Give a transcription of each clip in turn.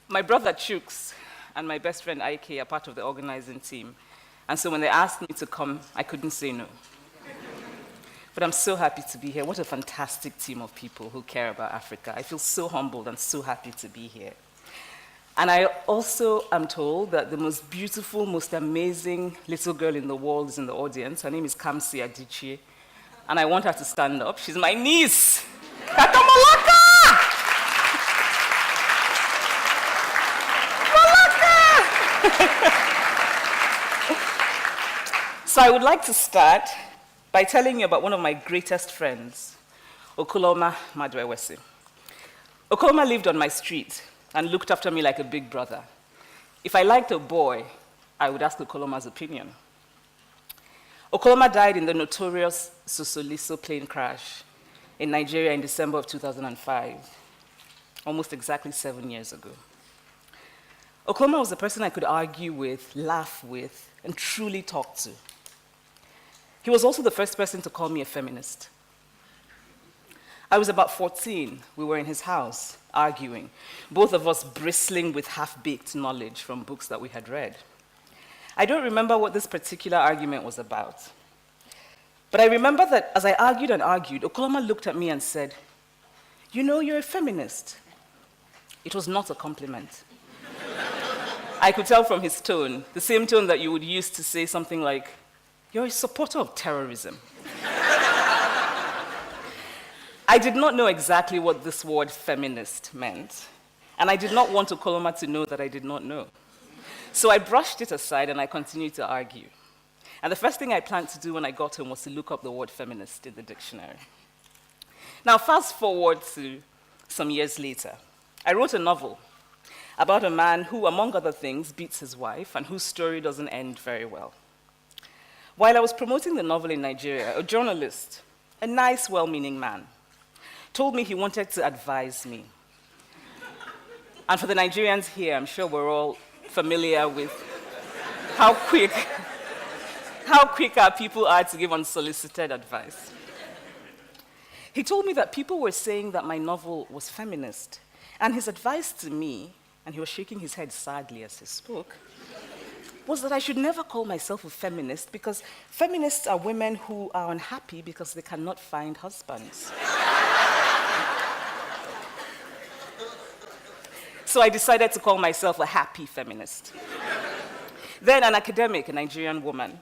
My brother Chooks and my best friend Ike are part of the organizing team. And so when they asked me to come, I couldn't say no. But I'm so happy to be here. What a fantastic team of people who care about Africa. I feel so humbled and so happy to be here. And I also am told that the most beautiful, most amazing little girl in the world is in the audience. Her name is Chimamanda Adichie. And I want her to stand up. She's my niece. Katamalaka! So I would like to start by telling you about one of my greatest friends, Okoloma Madwewesi. Okoloma lived on my street and looked after me like a big brother. If I liked a boy, I would ask Okoloma's opinion. Okoloma died in the notorious Sosoliso plane crash in Nigeria in December of 2005, almost exactly 7 years ago. Okoloma was the person I could argue with, laugh with, and truly talk to. He was also the first person to call me a feminist. I was about 14. We were in his house, arguing, both of us bristling with half-baked knowledge from books that we had read. I don't remember what this particular argument was about. But I remember that as I argued and argued, Okoloma looked at me and said, "You know, you're a feminist." It was not a compliment. I could tell from his tone, the same tone that you would use to say something like, "You're a supporter of terrorism." I did not know exactly what this word feminist meant, and I did not want Okoloma to know that I did not know. So I brushed it aside and I continued to argue. And the first thing I planned to do when I got home was to look up the word feminist in the dictionary. Now, fast forward to some years later. I wrote a novel about a man who, among other things, beats his wife and whose story doesn't end very well. While I was promoting the novel in Nigeria, a journalist, a nice, well-meaning man, told me he wanted to advise me. And for the Nigerians here, I'm sure we're all familiar with how quick our people are to give unsolicited advice. He told me that people were saying that my novel was feminist, and his advice to me, and he was shaking his head sadly as he spoke, was that I should never call myself a feminist because feminists are women who are unhappy because they cannot find husbands. So I decided to call myself a happy feminist. Then an academic, a Nigerian woman,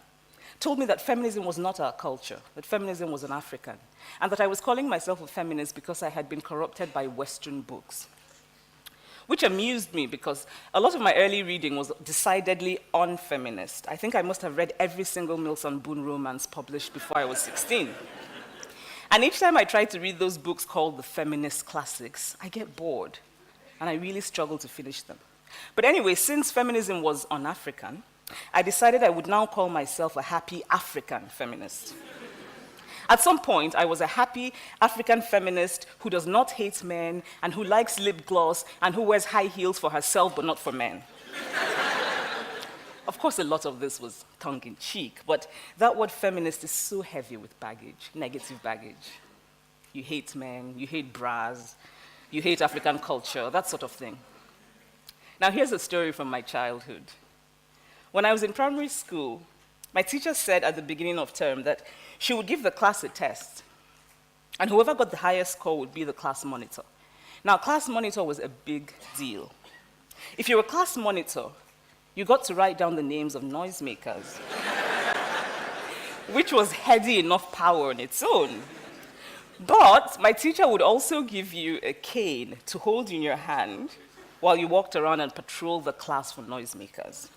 told me that feminism was not our culture, that feminism was an African, and that I was calling myself a feminist because I had been corrupted by Western books. Which amused me because a lot of my early reading was decidedly unfeminist. I think I must have read every single Mills and Boon romance published before I was 16. And each time I try to read those books called the feminist classics, I get bored, and I really struggle to finish them. But anyway, since feminism was un-African, I decided I would now call myself a happy African feminist. At some point, I was a happy African feminist who does not hate men and who likes lip gloss and who wears high heels for herself but not for men. Of course, a lot of this was tongue-in-cheek, but that word feminist is so heavy with baggage, negative baggage. You hate men, you hate bras, you hate African culture, that sort of thing. Now, here's a story from my childhood. When I was in primary school, my teacher said at the beginning of term that she would give the class a test, and whoever got the highest score would be the class monitor. Now, class monitor was a big deal. If you were a class monitor, you got to write down the names of noisemakers, which was heady enough power on its own. But my teacher would also give you a cane to hold in your hand while you walked around and patrolled the class for noisemakers.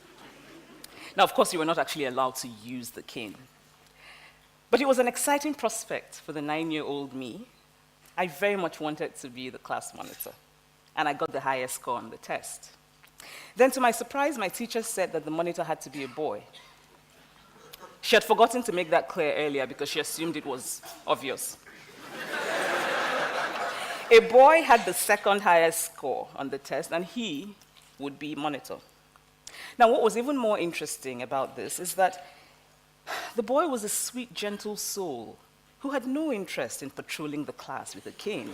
Now, of course, you were not actually allowed to use the cane. But it was an exciting prospect for the 9-year-old me. I very much wanted to be the class monitor, and I got the highest score on the test. Then, to my surprise, my teacher said that the monitor had to be a boy. She had forgotten to make that clear earlier because she assumed it was obvious. A boy had the second highest score on the test, and he would be monitor. Now, what was even more interesting about this is that the boy was a sweet, gentle soul who had no interest in patrolling the class with a cane.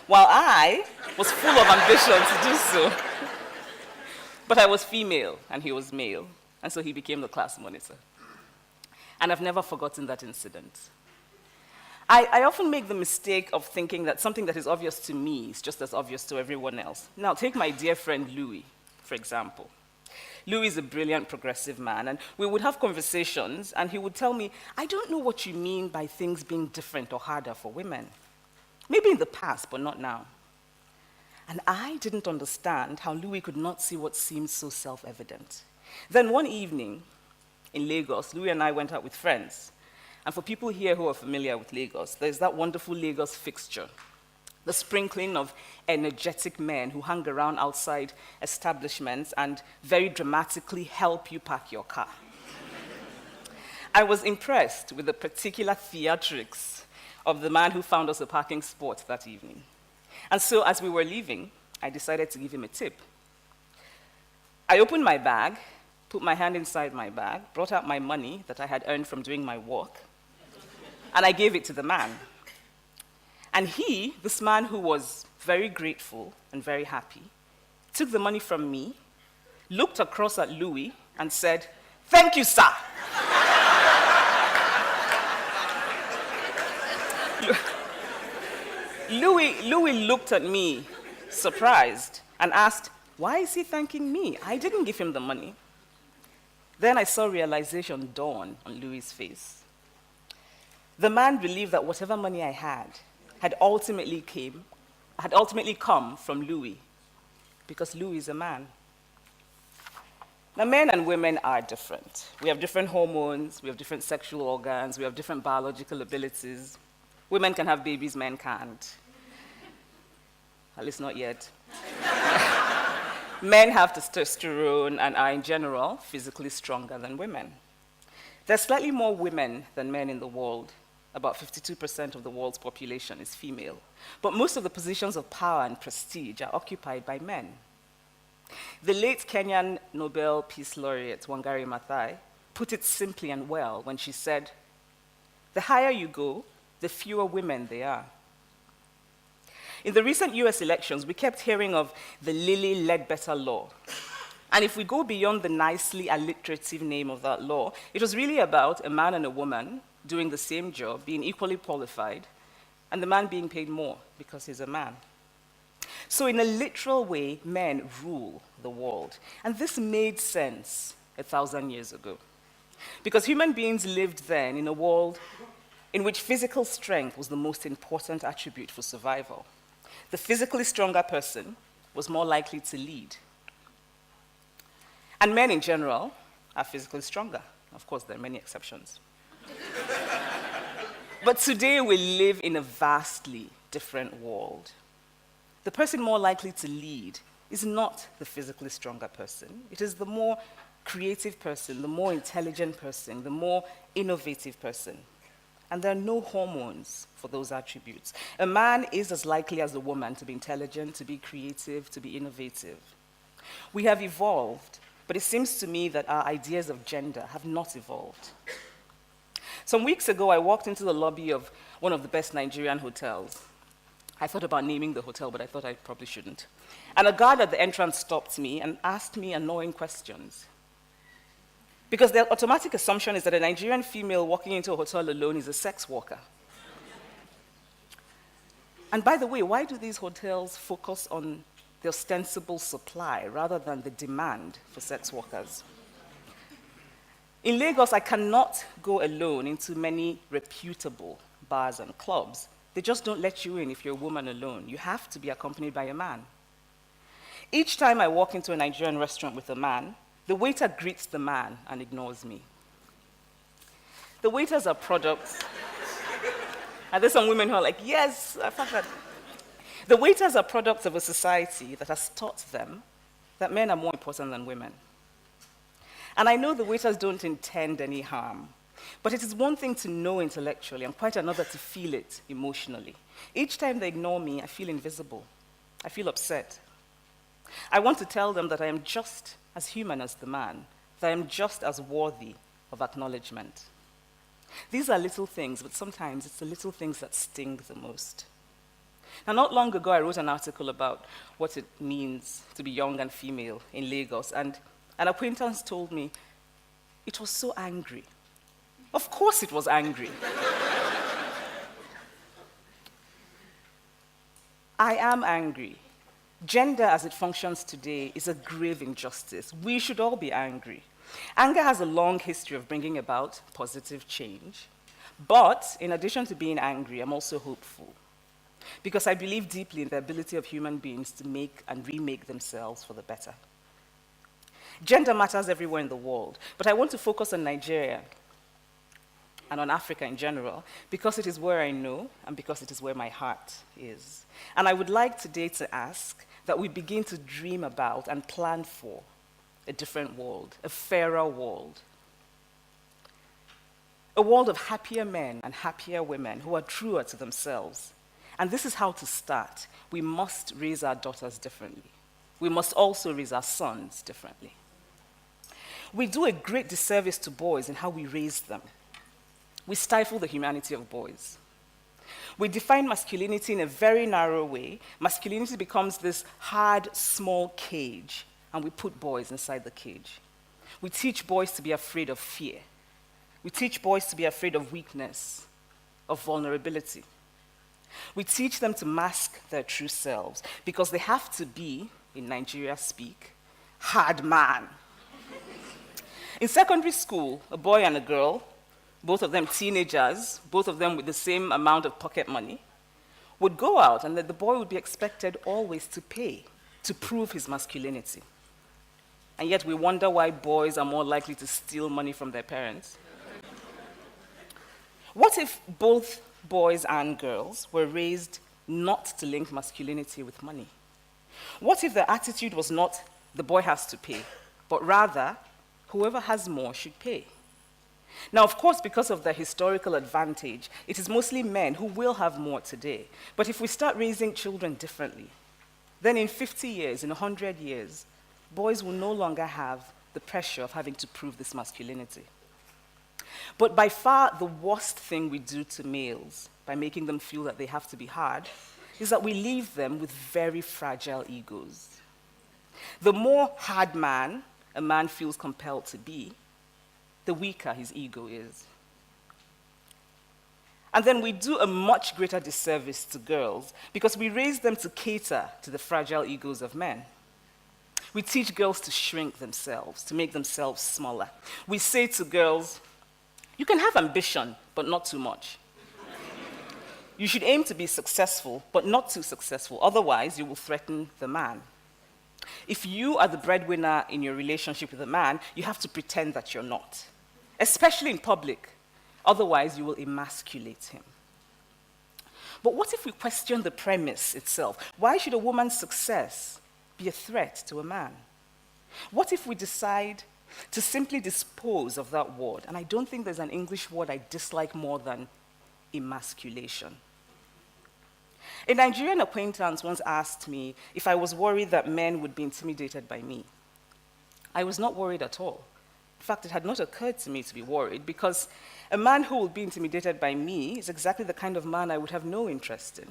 while I was full of ambition to do so. But I was female, and he was male, and so he became the class monitor. And I've never forgotten that incident. I often make the mistake of thinking that something that is obvious to me is just as obvious to everyone else. Now, take my dear friend Louis, for example. Louis is a brilliant progressive man, and we would have conversations, and he would tell me, I don't know what you mean by things being different or harder for women. Maybe in the past, but not now. And I didn't understand how Louis could not see what seemed so self-evident. Then one evening in Lagos, Louis and I went out with friends. And for people here who are familiar with Lagos, there's that wonderful Lagos fixture, the sprinkling of energetic men who hang around outside establishments and very dramatically help you park your car. I was impressed with the particular theatrics of the man who found us a parking spot that evening. And so as we were leaving, I decided to give him a tip. I opened my bag, put my hand inside my bag, brought out my money that I had earned from doing my work, and I gave it to the man. And he, this man who was very grateful and very happy, took the money from me, looked across at Louis, and said, "Thank you, sir." Louis looked at me, surprised, and asked, "Why is he thanking me? I didn't give him the money." Then I saw realization dawn on Louis' face. The man believed that whatever money I had ultimately come from Louis, because Louis is a man. Now, men and women are different. We have different hormones, we have different sexual organs, we have different biological abilities. Women can have babies, men can't. At least not yet. Men have testosterone and are, in general, physically stronger than women. There's slightly more women than men in the world. About 52% of the world's population is female. But most of the positions of power and prestige are occupied by men. The late Kenyan Nobel Peace Laureate, Wangari Maathai, put it simply and well when she said, "The higher you go, the fewer women there are." In the recent US elections, we kept hearing of the Lilly Ledbetter Law. And if we go beyond the nicely alliterative name of that law, it was really about a man and a woman doing the same job, being equally qualified, and the man being paid more because he's a man. So in a literal way, men rule the world. And this made sense 1,000 years ago. Because human beings lived then in a world in which physical strength was the most important attribute for survival. The physically stronger person was more likely to lead. And men in general are physically stronger. Of course, there are many exceptions. But today we live in a vastly different world. The person more likely to lead is not the physically stronger person. It is the more creative person, the more intelligent person, the more innovative person. And there are no hormones for those attributes. A man is as likely as a woman to be intelligent, to be creative, to be innovative. We have evolved, but it seems to me that our ideas of gender have not evolved. Some weeks ago, I walked into the lobby of one of the best Nigerian hotels. I thought about naming the hotel, but I thought I probably shouldn't. And a guard at the entrance stopped me and asked me annoying questions. Because the automatic assumption is that a Nigerian female walking into a hotel alone is a sex worker. And by the way, why do these hotels focus on the ostensible supply rather than the demand for sex workers? In Lagos, I cannot go alone into many reputable bars and clubs. They just don't let you in if you're a woman alone. You have to be accompanied by a man. Each time I walk into a Nigerian restaurant with a man, the waiter greets the man and ignores me. The waiters are products. And there's some women who are like, yes, I thought that. The waiters are products of a society that has taught them that men are more important than women. And I know the waiters don't intend any harm, but it is one thing to know intellectually and quite another to feel it emotionally. Each time they ignore me, I feel invisible. I feel upset. I want to tell them that I am just as human as the man, that I am just as worthy of acknowledgement. These are little things, but sometimes it's the little things that sting the most. Now, not long ago, I wrote an article about what it means to be young and female in Lagos, and an acquaintance told me it was so angry. Of course it was angry. I am angry. Gender as it functions today is a grave injustice. We should all be angry. Anger has a long history of bringing about positive change. But in addition to being angry, I'm also hopeful, because I believe deeply in the ability of human beings to make and remake themselves for the better. Gender matters everywhere in the world, but I want to focus on Nigeria and on Africa in general, because it is where I know and because it is where my heart is. And I would like today to ask that we begin to dream about and plan for a different world, a fairer world. A world of happier men and happier women who are truer to themselves. And this is how to start. We must raise our daughters differently. We must also raise our sons differently. We do a great disservice to boys in how we raise them. We stifle the humanity of boys. We define masculinity in a very narrow way. Masculinity becomes this hard, small cage, and we put boys inside the cage. We teach boys to be afraid of fear. We teach boys to be afraid of weakness, of vulnerability. We teach them to mask their true selves because they have to be, in Nigeria speak, hard man. In secondary school, a boy and a girl, both of them teenagers, both of them with the same amount of pocket money, would go out, and that the boy would be expected always to pay to prove his masculinity. And yet we wonder why boys are more likely to steal money from their parents. What if both boys and girls were raised not to link masculinity with money? What if the attitude was not the boy has to pay, but rather whoever has more should pay? Now, of course, because of the historical advantage, it is mostly men who will have more today. But if we start raising children differently, then in 50 years, in 100 years, boys will no longer have the pressure of having to prove this masculinity. But by far the worst thing we do to males, by making them feel that they have to be hard, is that we leave them with very fragile egos. The more hard man a man feels compelled to be, the weaker his ego is. And then we do a much greater disservice to girls because we raise them to cater to the fragile egos of men. We teach girls to shrink themselves, to make themselves smaller. We say to girls, you can have ambition, but not too much. You should aim to be successful, but not too successful. Otherwise, you will threaten the man. If you are the breadwinner in your relationship with a man, you have to pretend that you're not, especially in public. Otherwise, you will emasculate him. But what if we question the premise itself? Why should a woman's success be a threat to a man? What if we decide to simply dispose of that word? And I don't think there's an English word I dislike more than emasculation. A Nigerian acquaintance once asked me if I was worried that men would be intimidated by me. I was not worried at all. In fact, it had not occurred to me to be worried because a man who will be intimidated by me is exactly the kind of man I would have no interest in.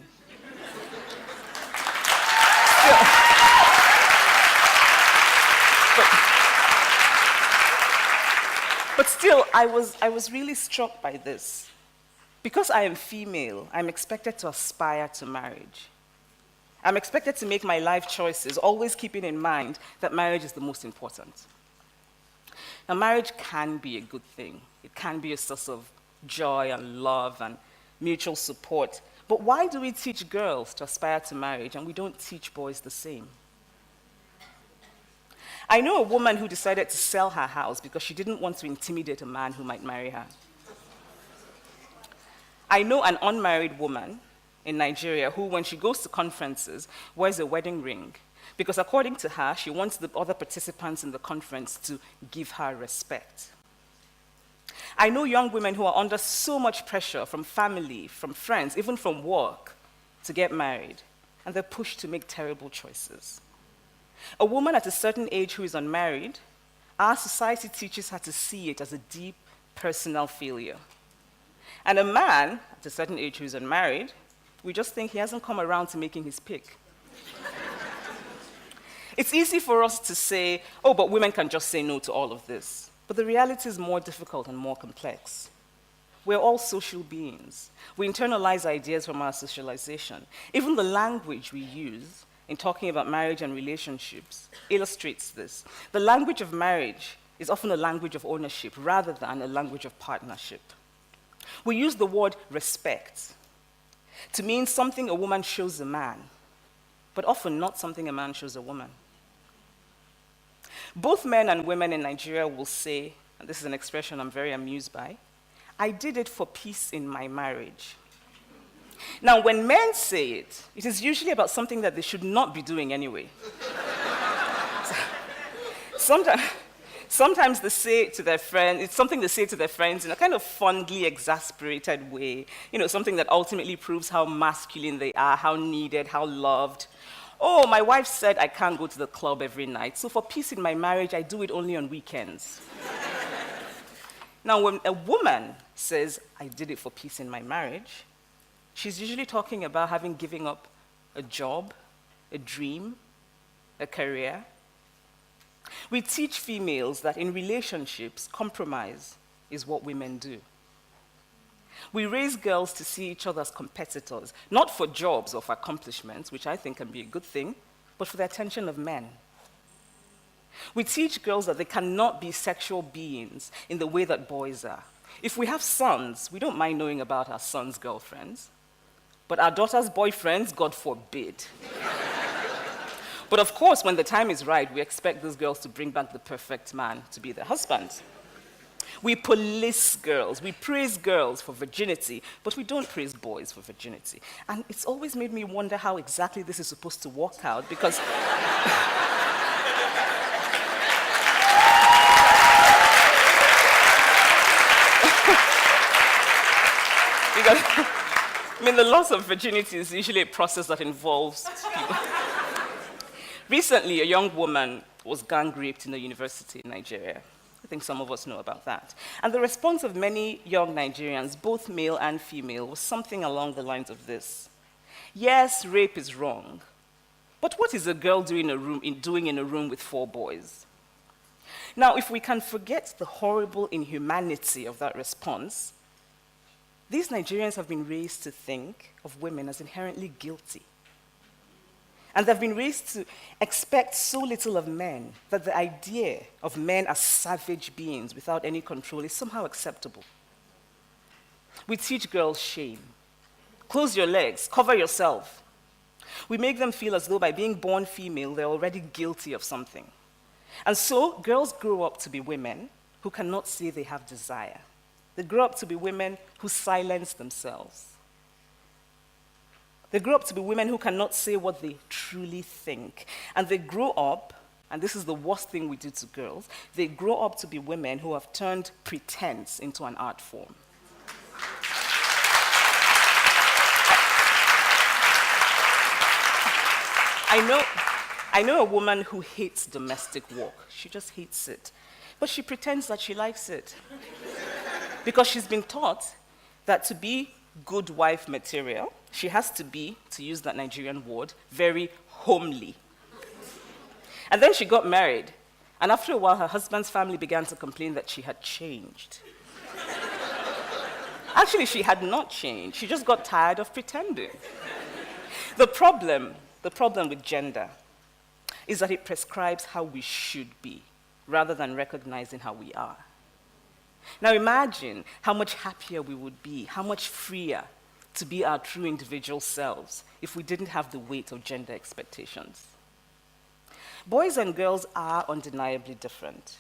But still, I was really struck by this. Because I am female, I'm expected to aspire to marriage. I'm expected to make my life choices, always keeping in mind that marriage is the most important. Now, marriage can be a good thing. It can be a source of joy and love and mutual support. But why do we teach girls to aspire to marriage and we don't teach boys the same? I know a woman who decided to sell her house because she didn't want to intimidate a man who might marry her. I know an unmarried woman in Nigeria who, when she goes to conferences, wears a wedding ring because, according to her, she wants the other participants in the conference to give her respect. I know young women who are under so much pressure from family, from friends, even from work, to get married, and they're pushed to make terrible choices. A woman at a certain age who is unmarried, our society teaches her to see it as a deep personal failure. And a man at a certain age who is unmarried We just think he hasn't come around to making his pick. It's easy for us to say, oh, but women can just say no to all of this. But the reality is more difficult and more complex. We're all social beings. We internalize ideas from our socialization. Even the language we use in talking about marriage and relationships illustrates this. The language of marriage is often a language of ownership rather than a language of partnership. We use the word respect to mean something a woman shows a man, but often not something a man shows a woman. Both men and women in Nigeria will say, and this is an expression I'm very amused by, I did it for peace in my marriage. Now, when men say it, it is usually about something that they should not be doing anyway. Sometimes they say it to their friends, it's something they say to their friends in a kind of fondly exasperated way, something that ultimately proves how masculine they are, how needed, how loved. Oh, my wife said I can't go to the club every night, so for peace in my marriage, I do it only on weekends. Now, when a woman says, I did it for peace in my marriage, she's usually talking about having given up a job, a dream, a career. We teach females that in relationships, compromise is what women do. We raise girls to see each other as competitors, not for jobs or for accomplishments, which I think can be a good thing, but for the attention of men. We teach girls that they cannot be sexual beings in the way that boys are. If we have sons, we don't mind knowing about our sons' girlfriends, but our daughters' boyfriends, God forbid. But of course, when the time is right, we expect those girls to bring back the perfect man to be their husband. We police girls, we praise girls for virginity, but we don't praise boys for virginity. And it's always made me wonder how exactly this is supposed to work out, because the loss of virginity is usually a process that involves people. Recently, a young woman was gang raped in a university in Nigeria. I think some of us know about that. And the response of many young Nigerians, both male and female, was something along the lines of this. Yes, rape is wrong, but what is a girl doing in a room with 4 boys? Now, if we can forget the horrible inhumanity of that response, these Nigerians have been raised to think of women as inherently guilty. And they've been raised to expect so little of men that the idea of men as savage beings without any control is somehow acceptable. We teach girls shame. Close your legs, cover yourself. We make them feel as though by being born female, they're already guilty of something. And so girls grow up to be women who cannot say they have desire. They grow up to be women who silence themselves. They grow up to be women who cannot say what they truly think. And they grow up, and this is the worst thing we do to girls, they grow up to be women who have turned pretense into an art form. I know a woman who hates domestic work. She just hates it. But she pretends that she likes it. Because she's been taught that to be good wife material, she has to be, to use that Nigerian word, very homely. And then she got married, and after a while, her husband's family began to complain that she had changed. Actually, she had not changed. She just got tired of pretending. The problem with gender is that it prescribes how we should be, rather than recognizing how we are. Now imagine how much happier we would be, how much freer to be our true individual selves if we didn't have the weight of gender expectations. Boys and girls are undeniably different,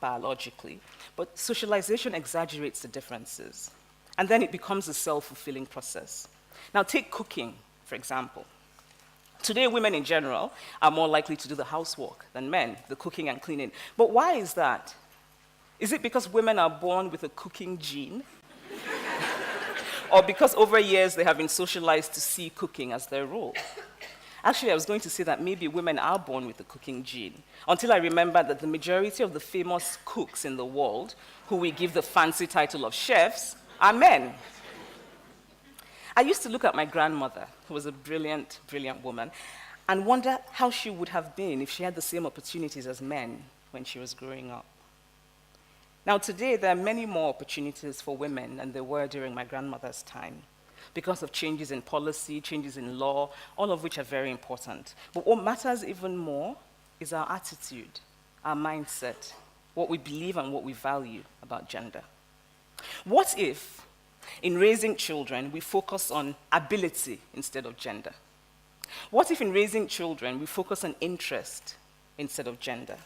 biologically, but socialization exaggerates the differences, and then it becomes a self-fulfilling process. Now take cooking, for example. Today, women in general are more likely to do the housework than men, the cooking and cleaning. But why is that? Is it because women are born with a cooking gene? Or because over years they have been socialized to see cooking as their role? Actually, I was going to say that maybe women are born with a cooking gene, until I remembered that the majority of the famous cooks in the world, who we give the fancy title of chefs, are men. I used to look at my grandmother, who was a brilliant, brilliant woman, and wonder how she would have been if she had the same opportunities as men when she was growing up. Now, today, there are many more opportunities for women than there were during my grandmother's time because of changes in policy, changes in law, all of which are very important. But what matters even more is our attitude, our mindset, what we believe and what we value about gender. What if, in raising children, we focus on ability instead of gender? What if, in raising children, we focus on interest instead of gender?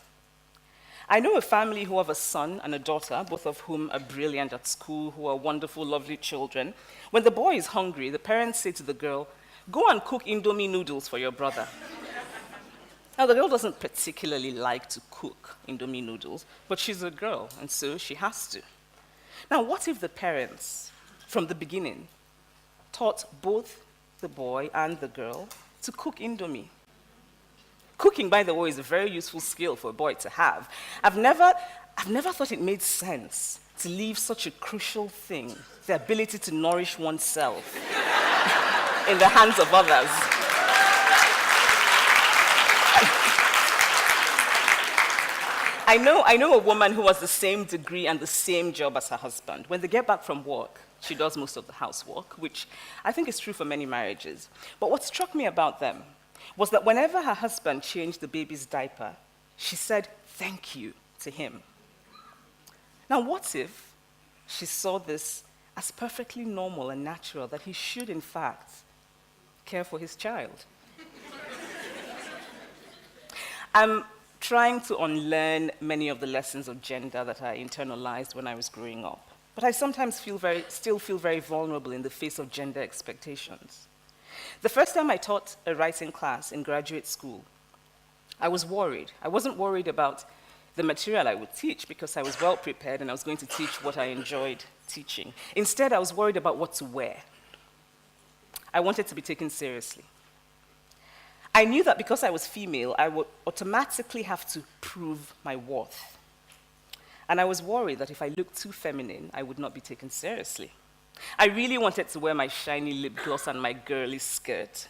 I know a family who have a son and a daughter, both of whom are brilliant at school, who are wonderful, lovely children. When the boy is hungry, the parents say to the girl, "Go and cook Indomie noodles for your brother." Now, the girl doesn't particularly like to cook Indomie noodles, but she's a girl, and so she has to. Now, what if the parents, from the beginning, taught both the boy and the girl to cook Indomie? Cooking, by the way, is a very useful skill for a boy to have. I've never thought it made sense to leave such a crucial thing, the ability to nourish oneself, in the hands of others. I know a woman who has the same degree and the same job as her husband. When they get back from work, she does most of the housework, which I think is true for many marriages. But what struck me about them was that whenever her husband changed the baby's diaper, she said thank you to him. Now, what if she saw this as perfectly normal and natural, that he should, in fact, care for his child? I'm trying to unlearn many of the lessons of gender that I internalized when I was growing up. But I sometimes still feel very vulnerable in the face of gender expectations. The first time I taught a writing class in graduate school, I was worried. I wasn't worried about the material I would teach because I was well prepared and I was going to teach what I enjoyed teaching. Instead, I was worried about what to wear. I wanted to be taken seriously. I knew that because I was female, I would automatically have to prove my worth. And I was worried that if I looked too feminine, I would not be taken seriously. I really wanted to wear my shiny lip gloss and my girly skirt,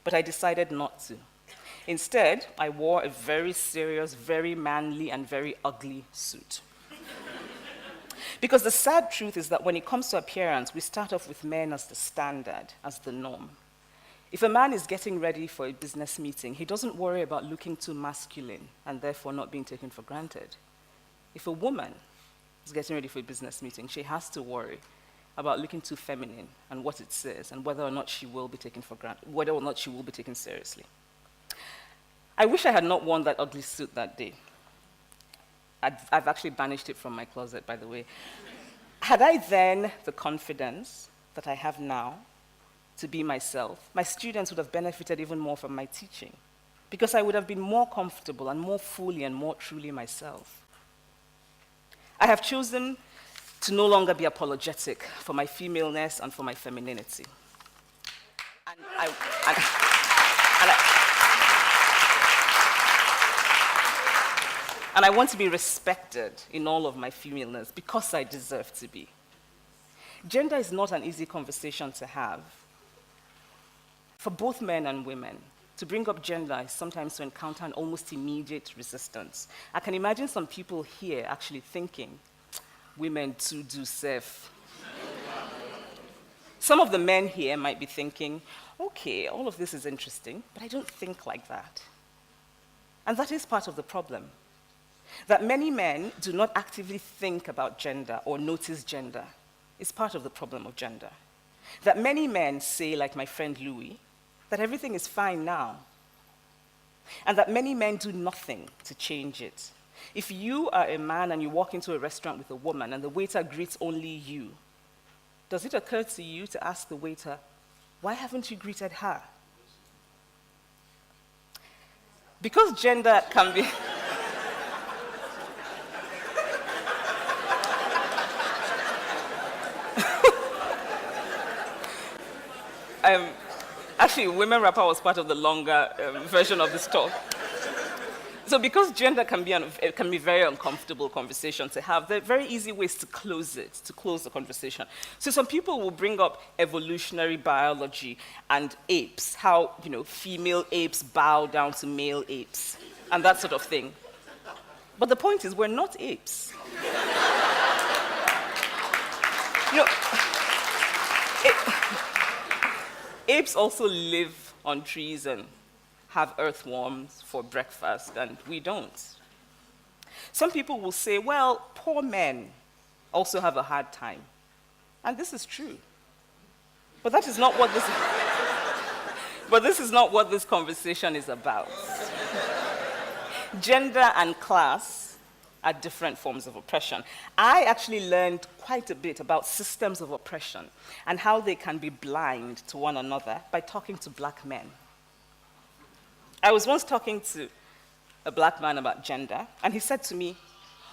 but I decided not to. Instead, I wore a very serious, very manly, and very ugly suit. Because the sad truth is that when it comes to appearance, we start off with men as the standard, as the norm. If a man is getting ready for a business meeting, he doesn't worry about looking too masculine and therefore not being taken for granted. If a woman is getting ready for a business meeting, she has to worry about looking too feminine and what it says and whether or not she will be taken for granted, whether or not she will be taken seriously. I wish I had not worn that ugly suit that day. I've actually banished it from my closet, by the way. Had I then the confidence that I have now to be myself, my students would have benefited even more from my teaching because I would have been more comfortable and more fully and more truly myself. I have chosen to no longer be apologetic for my femaleness and for my femininity. And I want to be respected in all of my femaleness because I deserve to be. Gender is not an easy conversation to have. For both men and women, to bring up gender is sometimes to encounter an almost immediate resistance. I can imagine some people here actually thinking, women too do safe. Some of the men here might be thinking, okay, all of this is interesting, but I don't think like that. And that is part of the problem. That many men do not actively think about gender or notice gender is part of the problem of gender. That many men say, like my friend Louis, that everything is fine now. And that many men do nothing to change it. If you are a man and you walk into a restaurant with a woman and the waiter greets only you, does it occur to you to ask the waiter, why haven't you greeted her? Because gender can be... Actually, Women Rapper was part of the longer version of this talk. So because gender can be a very uncomfortable conversation to have, there are very easy ways to close it, to close the conversation. So some people will bring up evolutionary biology and apes, how female apes bow down to male apes, and that sort of thing. But the point is, we're not apes. Apes also live on trees and have earthworms for breakfast, and we don't. Some people will say, well, poor men also have a hard time. And this is true. But that is not what this But this is not what this conversation is about. Gender and class are different forms of oppression. I actually learned quite a bit about systems of oppression and how they can be blind to one another by talking to black men. I was once talking to a black man about gender, and he said to me,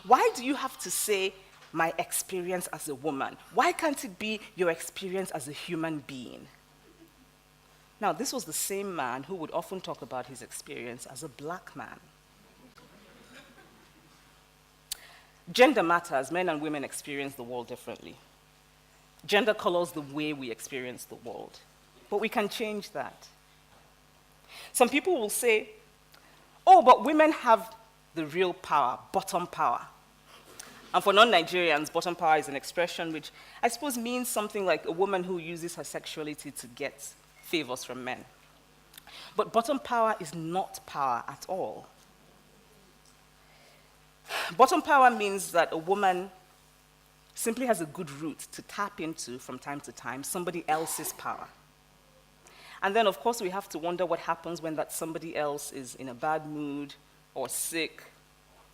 why do you have to say my experience as a woman? Why can't it be your experience as a human being? Now, this was the same man who would often talk about his experience as a black man. Gender matters. Men and women experience the world differently. Gender colors the way we experience the world. But we can change that. Some people will say, oh, but women have the real power, bottom power. And for non-Nigerians, bottom power is an expression which I suppose means something like a woman who uses her sexuality to get favors from men. But bottom power is not power at all. Bottom power means that a woman simply has a good route to tap into from time to time somebody else's power. And then, of course, we have to wonder what happens when that somebody else is in a bad mood, or sick,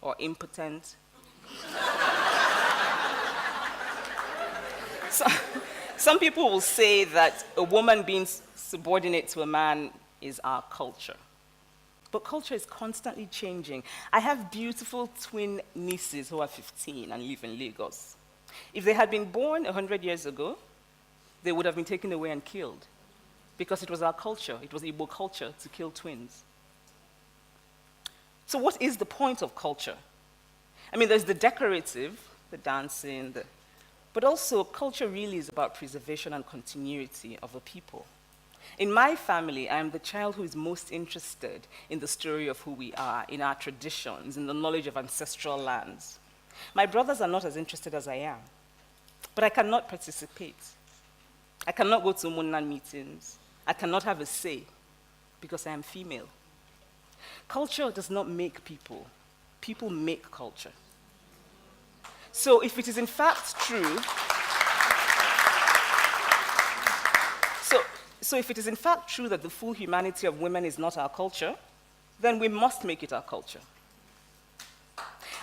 or impotent. So, some people will say that a woman being subordinate to a man is our culture. But culture is constantly changing. I have beautiful twin nieces who are 15 and live in Lagos. If they had been born 100 years ago, they would have been taken away and killed. Because it was our culture, it was Igbo culture to kill twins. So what is the point of culture? I mean, there's the decorative, the dancing, but also culture really is about preservation and continuity of a people. In my family, I am the child who is most interested in the story of who we are, in our traditions, in the knowledge of ancestral lands. My brothers are not as interested as I am, but I cannot participate. I cannot go to Munnan meetings. I cannot have a say because I am female. Culture does not make people. People make culture. So if it is in fact true, so if it is in fact true that the full humanity of women is not our culture, then we must make it our culture.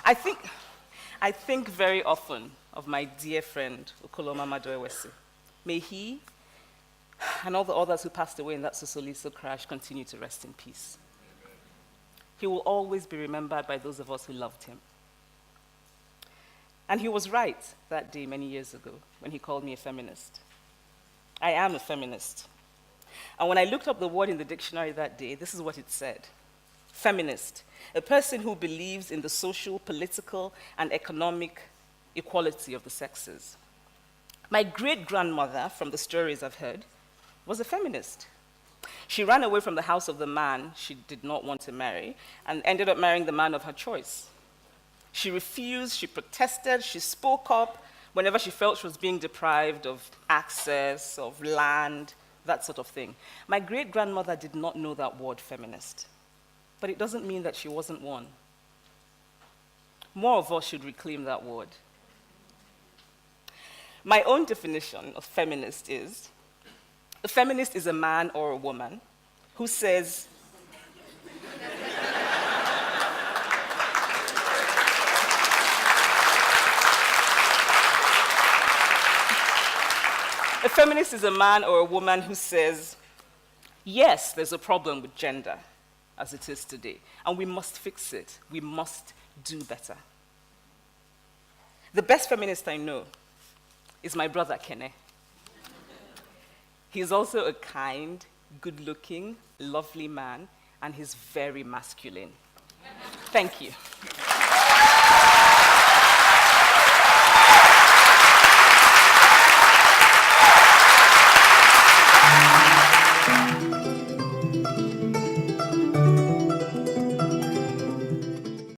I think very often of my dear friend, Okoloma Maduewesi. May he and all the others who passed away in that Sosoliso crash continue to rest in peace. He will always be remembered by those of us who loved him. And he was right that day many years ago when he called me a feminist. I am a feminist. And when I looked up the word in the dictionary that day, this is what it said. Feminist, a person who believes in the social, political, and economic equality of the sexes. My great-grandmother, from the stories I've heard, was a feminist. She ran away from the house of the man she did not want to marry and ended up marrying the man of her choice. She refused, she protested, she spoke up whenever she felt she was being deprived of access, of land, that sort of thing. My great-grandmother did not know that word feminist, but it doesn't mean that she wasn't one. More of us should reclaim that word. My own definition of feminist is, a feminist is a man or a woman who says, a feminist is a man or a woman who says, yes, there's a problem with gender as it is today, and we must fix it. We must do better. The best feminist I know is my brother, Kene. He's also a kind, good-looking, lovely man, and he's very masculine. Thank you.